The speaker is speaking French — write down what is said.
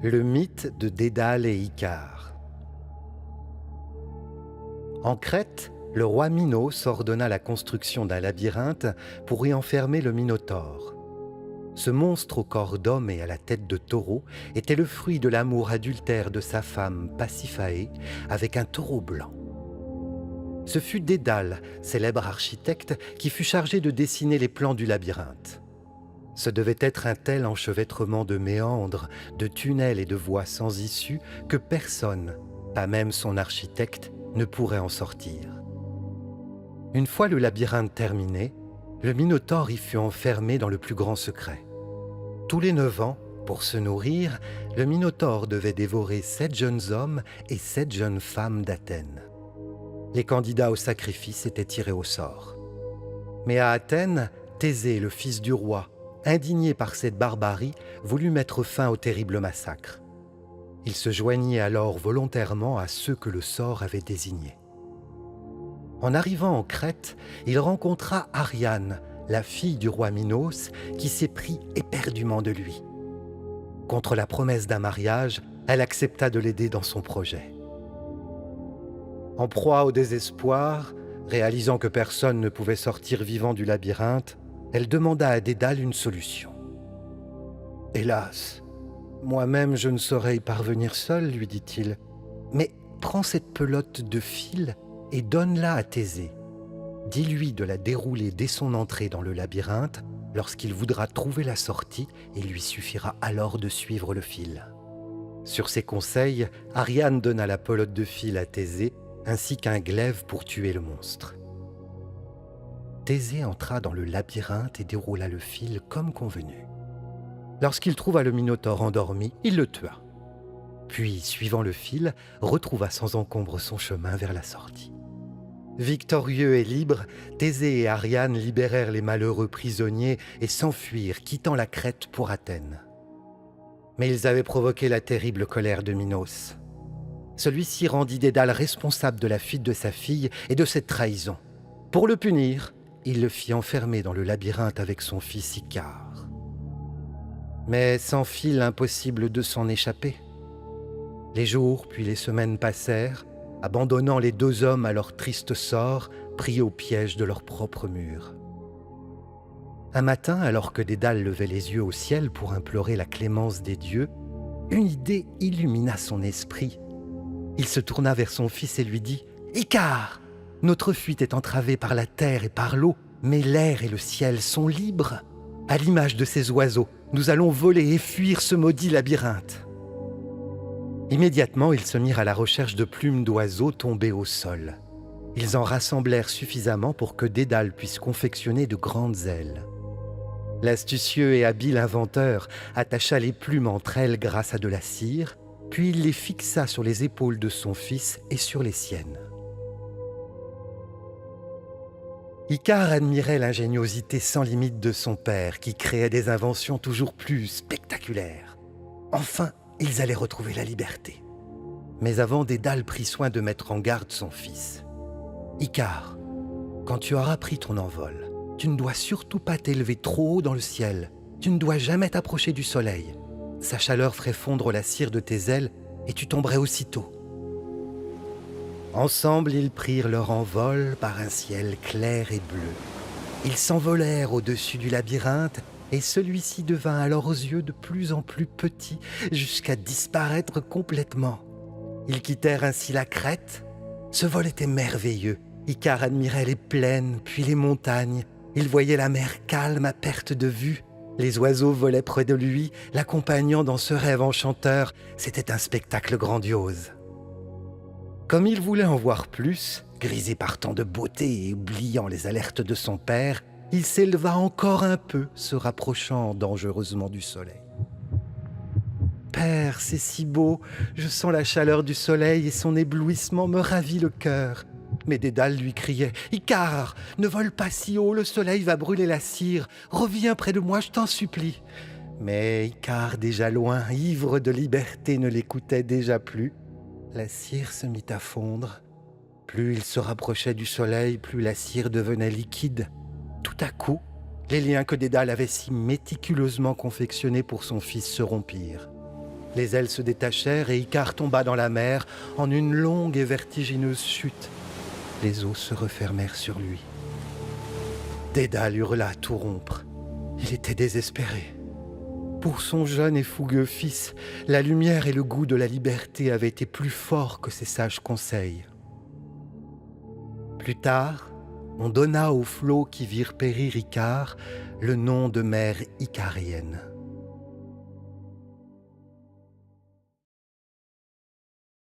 Le mythe de Dédale et Icare. En Crète, le roi Minos ordonna la construction d'un labyrinthe pour y enfermer le Minotaure. Ce monstre au corps d'homme et à la tête de taureau était le fruit de l'amour adultère de sa femme Pasiphaë avec un taureau blanc. Ce fut Dédale, célèbre architecte, qui fut chargé de dessiner les plans du labyrinthe. Ce devait être un tel enchevêtrement de méandres, de tunnels et de voies sans issue que personne, pas même son architecte, ne pourrait en sortir. Une fois le labyrinthe terminé, le Minotaure y fut enfermé dans le plus grand secret. Tous les 9 ans, pour se nourrir, le Minotaure devait dévorer 7 jeunes hommes et 7 jeunes femmes d'Athènes. Les candidats au sacrifice étaient tirés au sort. Mais à Athènes, Thésée, le fils du roi, indigné par cette barbarie, voulut mettre fin au terrible massacre. Il se joignit alors volontairement à ceux que le sort avait désignés. En arrivant en Crète, il rencontra Ariane, la fille du roi Minos, qui s'éprit éperdument de lui. Contre la promesse d'un mariage, elle accepta de l'aider dans son projet. En proie au désespoir, réalisant que personne ne pouvait sortir vivant du labyrinthe, elle demanda à Dédale une solution. « Hélas, moi-même je ne saurais y parvenir seul, lui dit-il. Mais prends cette pelote de fil et donne-la à Thésée. Dis-lui de la dérouler dès son entrée dans le labyrinthe. Lorsqu'il voudra trouver la sortie, il lui suffira alors de suivre le fil. » Sur ses conseils, Ariane donna la pelote de fil à Thésée ainsi qu'un glaive pour tuer le monstre. Thésée entra dans le labyrinthe et déroula le fil comme convenu. Lorsqu'il trouva le Minotaure endormi, il le tua. Puis, suivant le fil, retrouva sans encombre son chemin vers la sortie. Victorieux et libres, Thésée et Ariane libérèrent les malheureux prisonniers et s'enfuirent, quittant la Crète pour Athènes. Mais ils avaient provoqué la terrible colère de Minos. Celui-ci rendit Dédale responsable de la fuite de sa fille et de cette trahison. Pour le punir, il le fit enfermer dans le labyrinthe avec son fils Icare. Mais sans fil, impossible de s'en échapper. Les jours puis les semaines passèrent, abandonnant les 2 hommes à leur triste sort, pris au piège de leurs propres murs. Un matin, alors que Dédale levait les yeux au ciel pour implorer la clémence des dieux, une idée illumina son esprit. Il se tourna vers son fils et lui dit « Icare, notre fuite est entravée par la terre et par l'eau, mais l'air et le ciel sont libres. À l'image de ces oiseaux, nous allons voler et fuir ce maudit labyrinthe. » Immédiatement, ils se mirent à la recherche de plumes d'oiseaux tombées au sol. Ils en rassemblèrent suffisamment pour que Dédale puisse confectionner de grandes ailes. L'astucieux et habile inventeur attacha les plumes entre elles grâce à de la cire, puis il les fixa sur les épaules de son fils et sur les siennes. Icare admirait l'ingéniosité sans limite de son père, qui créait des inventions toujours plus spectaculaires. Enfin, ils allaient retrouver la liberté. Mais avant, Dédale prit soin de mettre en garde son fils. « Icare, quand tu auras pris ton envol, tu ne dois surtout pas t'élever trop haut dans le ciel. Tu ne dois jamais t'approcher du soleil. Sa chaleur ferait fondre la cire de tes ailes et tu tomberais aussitôt. » Ensemble, ils prirent leur envol par un ciel clair et bleu. Ils s'envolèrent au-dessus du labyrinthe et celui-ci devint alors aux yeux de plus en plus petit jusqu'à disparaître complètement. Ils quittèrent ainsi la Crète. Ce vol était merveilleux. Icare admirait les plaines puis les montagnes. Il voyait la mer calme à perte de vue. Les oiseaux volaient près de lui, l'accompagnant dans ce rêve enchanteur. C'était un spectacle grandiose. Comme il voulait en voir plus, grisé par tant de beauté et oubliant les alertes de son père, il s'éleva encore un peu, se rapprochant dangereusement du soleil. « Père, c'est si beau, je sens la chaleur du soleil et son éblouissement me ravit le cœur. » Mais Dédale lui criait « Icare, ne vole pas si haut, le soleil va brûler la cire. Reviens près de moi, je t'en supplie. » Mais Icare, déjà loin, ivre de liberté, ne l'écoutait déjà plus. La cire se mit à fondre. Plus il se rapprochait du soleil, plus la cire devenait liquide. Tout à coup, les liens que Dédale avait si méticuleusement confectionnés pour son fils se rompirent. Les ailes se détachèrent et Icare tomba dans la mer en une longue et vertigineuse chute. Les eaux se refermèrent sur lui. Dédale hurla à tout rompre. Il était désespéré. Pour son jeune et fougueux fils, la lumière et le goût de la liberté avaient été plus forts que ses sages conseils. Plus tard, on donna aux flots qui virent périr Icare le nom de mer icarienne.